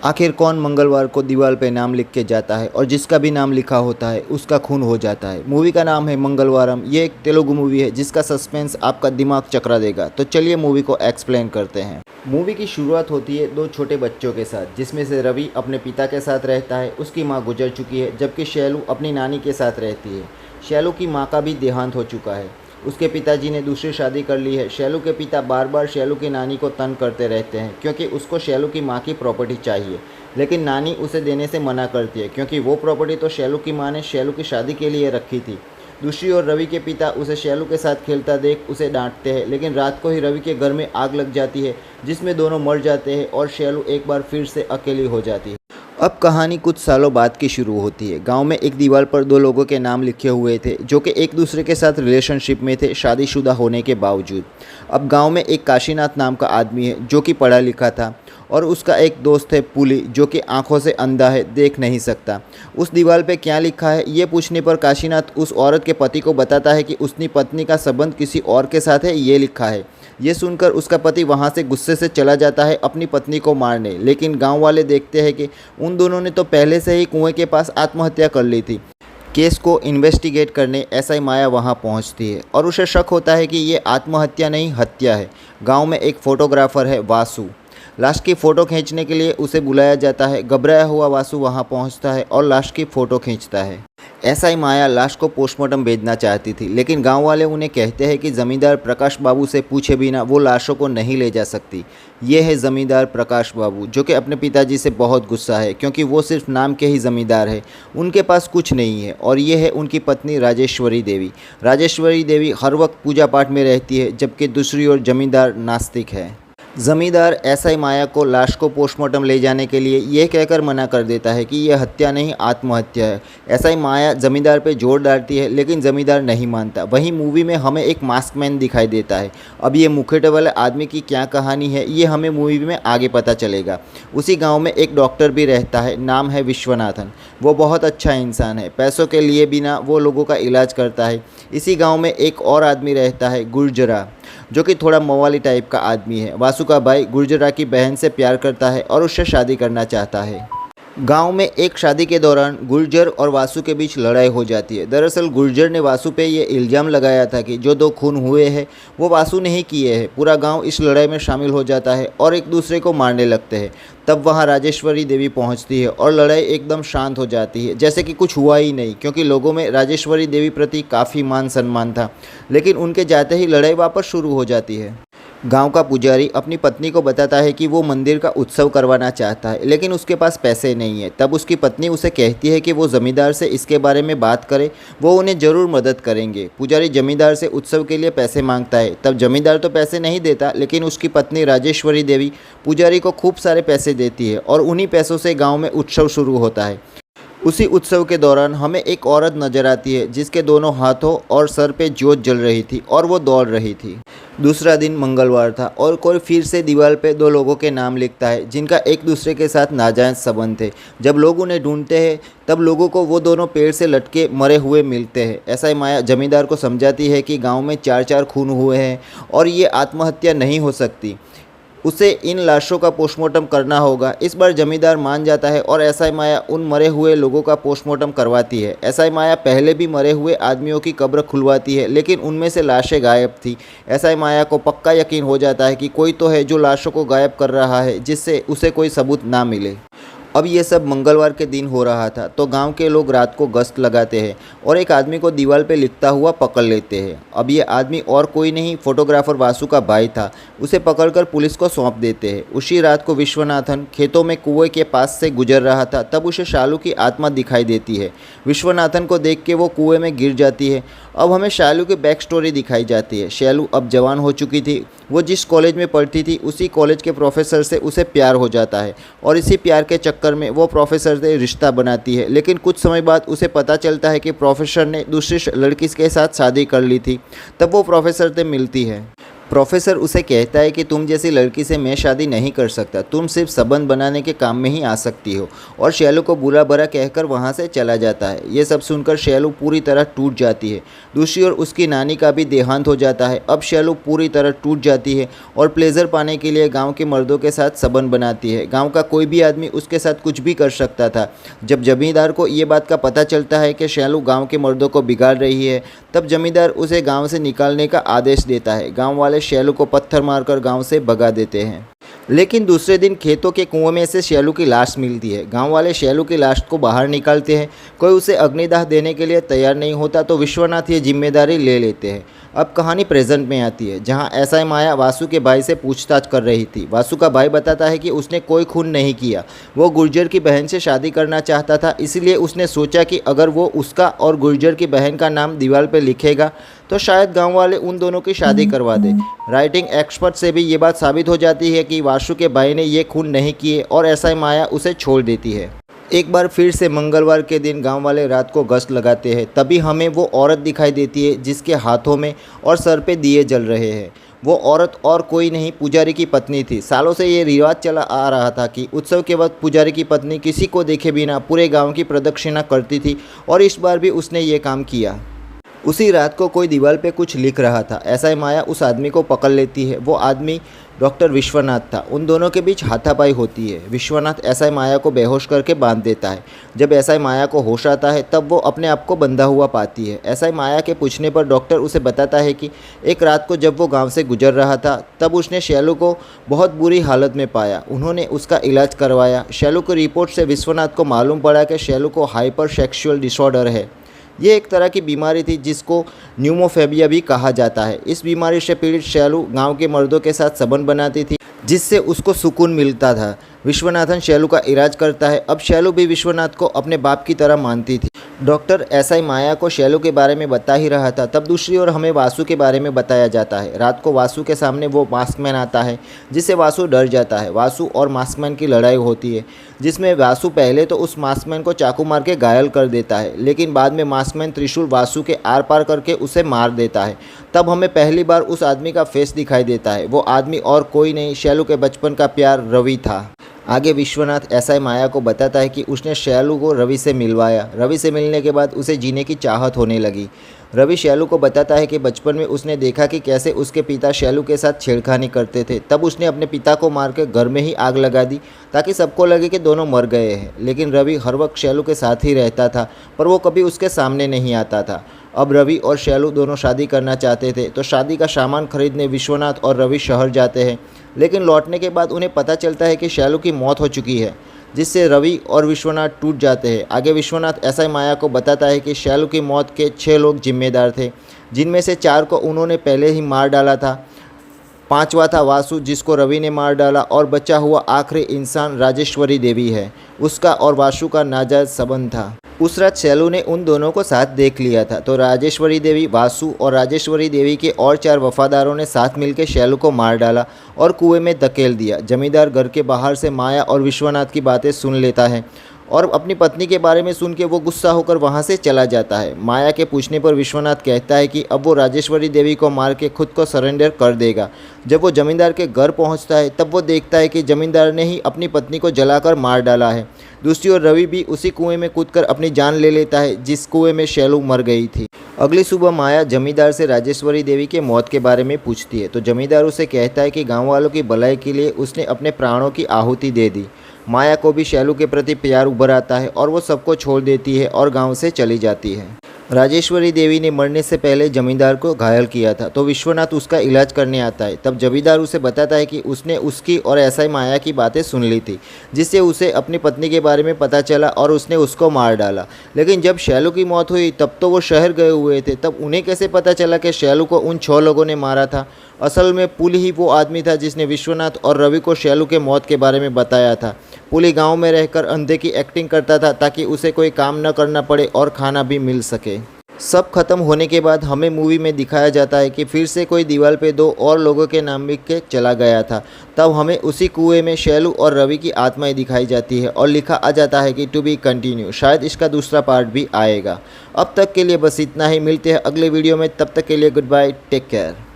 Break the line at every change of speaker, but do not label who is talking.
आखिर कौन मंगलवार को दीवार पे नाम लिख के जाता है और जिसका भी नाम लिखा होता है उसका खून हो जाता है। मूवी का नाम है मंगलवारम। ये एक तेलुगु मूवी है जिसका सस्पेंस आपका दिमाग चकरा देगा। तो चलिए मूवी को एक्सप्लेन करते हैं। मूवी की शुरुआत होती है दो छोटे बच्चों के साथ, जिसमें से रवि अपने पिता के साथ रहता है, उसकी माँ गुजर चुकी है, जबकि शैलू अपनी नानी के साथ रहती है। शैलू की माँ का भी देहांत हो चुका है। उसके पिताजी ने दूसरी शादी कर ली है। शैलू के पिता बार बार शैलू की नानी को तंग करते रहते हैं क्योंकि उसको शैलू की माँ की प्रॉपर्टी चाहिए, लेकिन नानी उसे देने से मना करती है क्योंकि वो प्रॉपर्टी तो शैलू की माँ ने शैलू की शादी के लिए रखी थी। दूसरी ओर रवि के पिता उसे शैलू के साथ खेलता देख उसे डांटते हैं, लेकिन रात को ही रवि के घर में आग लग जाती है जिसमें दोनों मर जाते हैं और शैलू एक बार फिर से अकेली हो जाती है। अब कहानी कुछ सालों बाद की शुरू होती है। गांव में एक दीवार पर दो लोगों के नाम लिखे हुए थे जो कि एक दूसरे के साथ रिलेशनशिप में थे, शादीशुदा होने के बावजूद। अब गांव में एक काशीनाथ नाम का आदमी है जो कि पढ़ा लिखा था, और उसका एक दोस्त है पुली जो कि आंखों से अंधा है, देख नहीं सकता। उस दीवार पे क्या लिखा है ये पूछने पर काशीनाथ उस औरत के पति को बताता है कि उसकी पत्नी का संबंध किसी और के साथ है, ये लिखा है। ये सुनकर उसका पति वहाँ से गुस्से से चला जाता है अपनी पत्नी को मारने, लेकिन गांव वाले देखते हैं कि उन दोनों ने तो पहले से ही कुएं के पास आत्महत्या कर ली थी। केस को इन्वेस्टिगेट करने एसआई माया वहां पहुंचती है और उसे शक होता है कि ये आत्महत्या नहीं हत्या है। गांव में एक फोटोग्राफर है वासु। लाश की फ़ोटो खींचने के लिए उसे बुलाया जाता है। घबराया हुआ वासु वहां पहुंचता है और लाश की फ़ोटो खींचता है। एसआई माया लाश को पोस्टमार्टम भेजना चाहती थी, लेकिन गांव वाले उन्हें कहते हैं कि ज़मींदार प्रकाश बाबू से पूछे बिना वो लाशों को नहीं ले जा सकती। ये है ज़मींदार प्रकाश बाबू जो कि अपने पिताजी से बहुत गुस्सा है क्योंकि वो सिर्फ नाम के ही ज़मींदार है, उनके पास कुछ नहीं है। और ये है उनकी पत्नी राजेश्वरी देवी। राजेश्वरी देवी हर वक्त पूजा पाठ में रहती है, जबकि दूसरी ओर ज़मींदार नास्तिक है। ज़मींदार एसआई माया को लाश को पोस्टमार्टम ले जाने के लिए यह कहकर मना कर देता है कि यह हत्या नहीं आत्महत्या है। एसआई माया ज़मींदार पे जोर डालती है, लेकिन ज़मींदार नहीं मानता। वहीं मूवी में हमें एक मास्कमैन दिखाई देता है। अब ये मुखौटे वाले आदमी की क्या कहानी है ये हमें मूवी में आगे पता चलेगा। उसी गाँव में एक डॉक्टर भी रहता है, नाम है विश्वनाथन। वो बहुत अच्छा इंसान है, पैसों के लिए बिना वो लोगों का इलाज करता है। इसी गाँव में एक और आदमी रहता है गुर्जरा, जो कि थोड़ा मवाली टाइप का आदमी है। वासु का भाई गुर्जरा की बहन से प्यार करता है और उससे शादी करना चाहता है। गांव में एक शादी के दौरान गुर्जर और वासु के बीच लड़ाई हो जाती है। दरअसल गुर्जर ने वासु पे ये इल्ज़ाम लगाया था कि जो दो खून हुए हैं वो वासु ने ही किए हैं। पूरा गांव इस लड़ाई में शामिल हो जाता है और एक दूसरे को मारने लगते हैं। तब वहां राजेश्वरी देवी पहुंचती है और लड़ाई एकदम शांत हो जाती है, जैसे कि कुछ हुआ ही नहीं, क्योंकि लोगों में राजेश्वरी देवी प्रति काफ़ी मान सम्मान था। लेकिन उनके जाते ही लड़ाई वापस शुरू हो जाती है। गांव का पुजारी अपनी पत्नी को बताता है कि वो मंदिर का उत्सव करवाना चाहता है, लेकिन उसके पास पैसे नहीं है। तब उसकी पत्नी उसे कहती है कि वो ज़मींदार से इसके बारे में बात करे, वो उन्हें ज़रूर मदद करेंगे। पुजारी ज़मींदार से उत्सव के लिए पैसे मांगता है। तब ज़मींदार तो पैसे नहीं देता, लेकिन उसकी पत्नी राजेश्वरी देवी पुजारी को खूब सारे पैसे देती है और उन्हीं पैसों से गाँव में उत्सव शुरू होता है। उसी उत्सव के दौरान हमें एक औरत नजर आती है जिसके दोनों हाथों और सर पे ज्योत जल रही थी और वो दौड़ रही थी। दूसरा दिन मंगलवार था और कोई फिर से दीवार पे दो लोगों के नाम लिखता है जिनका एक दूसरे के साथ नाजायज़ संबंध थे। जब लोग उन्हें ढूंढते हैं तब लोगों को वो दोनों पेड़ से लटके मरे हुए मिलते हैं। ऐसा माया जमींदार को समझाती है कि गांव में 4-4 खून हुए हैं और ये आत्महत्या नहीं हो सकती, उसे इन लाशों का पोस्टमार्टम करना होगा। इस बार जमींदार मान जाता है और एसआई माया उन मरे हुए लोगों का पोस्टमार्टम करवाती है। एसआई माया पहले भी मरे हुए आदमियों की कब्र खुलवाती है, लेकिन उनमें से लाशें गायब थी। एसआई माया को पक्का यकीन हो जाता है कि कोई तो है जो लाशों को गायब कर रहा है, जिससे उसे कोई सबूत ना मिले। अब ये सब मंगलवार के दिन हो रहा था, तो गांव के लोग रात को गश्त लगाते हैं और एक आदमी को दीवार पे लिखता हुआ पकड़ लेते हैं। अब ये आदमी और कोई नहीं, फोटोग्राफर वासु का भाई था। उसे पकड़कर पुलिस को सौंप देते हैं। उसी रात को विश्वनाथन खेतों में कुएं के पास से गुजर रहा था, तब उसे शालू की आत्मा दिखाई देती है। विश्वनाथन को देख के वो कुएं में गिर जाती है। अब हमें शालू की बैक स्टोरी दिखाई जाती है। शालू अब जवान हो चुकी थी। वो जिस कॉलेज में पढ़ती थी उसी कॉलेज के प्रोफेसर से उसे प्यार हो जाता है और इसी प्यार के चक्कर में वो प्रोफेसर से रिश्ता बनाती है। लेकिन कुछ समय बाद उसे पता चलता है कि प्रोफेसर ने दूसरी लड़की के साथ शादी कर ली थी। तब वो प्रोफेसर से मिलती है। प्रोफेसर उसे कहता है कि तुम जैसी लड़की से मैं शादी नहीं कर सकता, तुम सिर्फ संबंध बनाने के काम में ही आ सकती हो, और शैलू को बुरा भला कहकर वहाँ से चला जाता है। ये सब सुनकर शैलू पूरी तरह टूट जाती है। दूसरी ओर उसकी नानी का भी देहांत हो जाता है। अब शैलू पूरी तरह टूट जाती है और प्लेजर पाने के लिए गाँव के मर्दों के साथ संबंध बनाती है। गाँव का कोई भी आदमी उसके साथ कुछ भी कर सकता था। जब जमींदार को ये बात का पता चलता है कि शैलू गाँव के मर्दों को बिगाड़ रही है, तब जमींदार उसे गाँव से निकालने का आदेश देता है। गाँव वाले शैलू को पत्थर मारकर गांव से भगा देते हैं। लेकिन दूसरे दिन खेतों के कुएं में से शैलू की लाश मिलती है। गांव वाले शैलू की लाश को बाहर निकालते हैं। कोई उसे अग्निदाह देने के लिए तैयार नहीं होता तो विश्वनाथ ये जिम्मेदारी ले लेते हैं। अब कहानी प्रेजेंट में आती है, जहां एसआई माया वासु के भाई से पूछताछ कर रही थी। वासु का भाई बताता है कि उसने कोई खून नहीं किया, वो गुर्जर की बहन से शादी करना चाहता था, इसलिए उसने सोचा कि अगर वो उसका और गुर्जर की बहन का नाम दीवार पर लिखेगा तो शायद गांव वाले उन दोनों की शादी करवा दे। राइटिंग एक्सपर्ट से भी ये बात साबित हो जाती है कि वासु के भाई ने ये खून नहीं किए और एसआई माया उसे छोड़ देती है। एक बार फिर से मंगलवार के दिन गांव वाले रात को गश्त लगाते हैं। तभी हमें वो औरत दिखाई देती है जिसके हाथों में और सर पे दिए जल रहे हैं। वो औरत और कोई नहीं, पुजारी की पत्नी थी। सालों से ये रिवाज चला आ रहा था कि उत्सव के वक्त पुजारी की पत्नी किसी को देखे बिना पूरे गांव की प्रदक्षिणा करती थी, और इस बार भी उसने ये काम किया। उसी रात को कोई दीवार पे कुछ लिख रहा था। एसआई माया उस आदमी को पकड़ लेती है। वो आदमी डॉक्टर विश्वनाथ था। उन दोनों के बीच हाथापाई होती है। विश्वनाथ एसआई माया को बेहोश करके बांध देता है। जब एसआई माया को होश आता है तब वो अपने आप को बंधा हुआ पाती है। एसआई माया के पूछने पर डॉक्टर उसे बताता है कि एक रात को जब वो गांव से गुजर रहा था तब उसने शैलू को बहुत बुरी हालत में पाया। उन्होंने उसका इलाज करवाया। शैलू की रिपोर्ट से विश्वनाथ को मालूम पड़ा कि शैलू को हाइपर सेक्सुअल डिसऑर्डर है। ये एक तरह की बीमारी थी जिसको न्यूमोफेबिया भी कहा जाता है। इस बीमारी से पीड़ित शैलू गांव के मर्दों के साथ संबंध बनाती थी, जिससे उसको सुकून मिलता था। विश्वनाथन शैलू का इलाज करता है। अब शैलू भी विश्वनाथ को अपने बाप की तरह मानती थी। डॉक्टर एसआई माया को शैलू के बारे में बता ही रहा था, तब दूसरी ओर हमें वासु के बारे में बताया जाता है। रात को वासु के सामने वो मास्कमैन आता है, जिससे वासु डर जाता है। वासु और मास्कमैन की लड़ाई होती है, जिसमें वासु पहले तो उस मास्कमैन को चाकू मार के घायल कर देता है, लेकिन बाद में मास्कमैन त्रिशूल वासु के आर पार करके उसे मार देता है। तब हमें पहली बार उस आदमी का फेस दिखाई देता है। वो आदमी और कोई नहीं, शैलू के बचपन का प्यार रवि था। आगे विश्वनाथ एसआई माया को बताता है कि उसने शैलू को रवि से मिलवाया। रवि से मिलने के बाद उसे जीने की चाहत होने लगी। रवि शैलू को बताता है कि बचपन में उसने देखा कि कैसे उसके पिता शैलू के साथ छेड़खानी करते थे। तब उसने अपने पिता को मार के घर में ही आग लगा दी ताकि सबको लगे कि दोनों मर गए हैं। लेकिन रवि हर वक्त शैलू के साथ ही रहता था, पर वो कभी उसके सामने नहीं आता था। अब रवि और शैलू दोनों शादी करना चाहते थे, तो शादी का सामान खरीदने विश्वनाथ और रवि शहर जाते हैं। लेकिन लौटने के बाद उन्हें पता चलता है कि शैलू की मौत हो चुकी है, जिससे रवि और विश्वनाथ टूट जाते हैं। आगे विश्वनाथ एसआई माया को बताता है कि शैलू की मौत के 6 लोग जिम्मेदार थे, जिनमें से 4 को उन्होंने पहले ही मार डाला था। 5वां था वासु, जिसको रवि ने मार डाला, और बचा हुआ आखिरी इंसान राजेश्वरी देवी है। उसका और वासु का नाजायज संबंध था। उस रात शैलू ने उन दोनों को साथ देख लिया था, तो राजेश्वरी देवी, वासु और राजेश्वरी देवी के और 4 वफादारों ने साथ मिलकर शैलू को मार डाला और कुएं में धकेल दिया। जमींदार घर के बाहर से माया और विश्वनाथ की बातें सुन लेता है और अपनी पत्नी के बारे में सुन के वो गुस्सा होकर वहाँ से चला जाता है। माया के पूछने पर विश्वनाथ कहता है कि अब वो राजेश्वरी देवी को मार के खुद को सरेंडर कर देगा। जब वो जमींदार के घर पहुँचता है तब वो देखता है कि जमींदार ने ही अपनी पत्नी को जलाकर मार डाला है। दूसरी ओर रवि भी उसी कुएं में कूदकर अपनी जान ले लेता है जिस कुएं में शैलू मर गई थी। अगली सुबह माया जमींदार से राजेश्वरी देवी के मौत के बारे में पूछती है, तो जमींदार उसे कहता है कि गाँव वालों की भलाई के लिए उसने अपने प्राणों की आहुति दे दी। माया को भी शैलू के प्रति प्यार उभर आता है और वो सबको छोड़ देती है और गांव से चली जाती है। राजेश्वरी देवी ने मरने से पहले जमींदार को घायल किया था, तो विश्वनाथ उसका इलाज करने आता है। तब जमींदार उसे बताता है कि उसने उसकी और एसआई माया की बातें सुन ली थी, जिससे उसे अपनी पत्नी के बारे में पता चला और उसने उसको मार डाला। लेकिन जब शैलू की मौत हुई तब तो वो शहर गए हुए थे, तब उन्हें कैसे पता चला कि शैलू को उन 6 लोगों ने मारा था। असल में पुल ही वो आदमी था जिसने विश्वनाथ और रवि को शैलू के मौत के बारे में बताया था। पुली गांव में रहकर अंधे की एक्टिंग करता था ताकि उसे कोई काम न करना पड़े और खाना भी मिल सके। सब खत्म होने के बाद हमें मूवी में दिखाया जाता है कि फिर से कोई दीवार पे 2 और लोगों के नाम लिख के चला गया था। तब हमें उसी कुएं में शैलू और रवि की आत्माएं दिखाई जाती है और लिखा आ जाता है कि टू बी कंटिन्यू। शायद इसका दूसरा पार्ट भी आएगा। अब तक के लिए बस इतना ही। मिलते हैं अगले वीडियो में, तब तक के लिए गुड बाय, टेक केयर।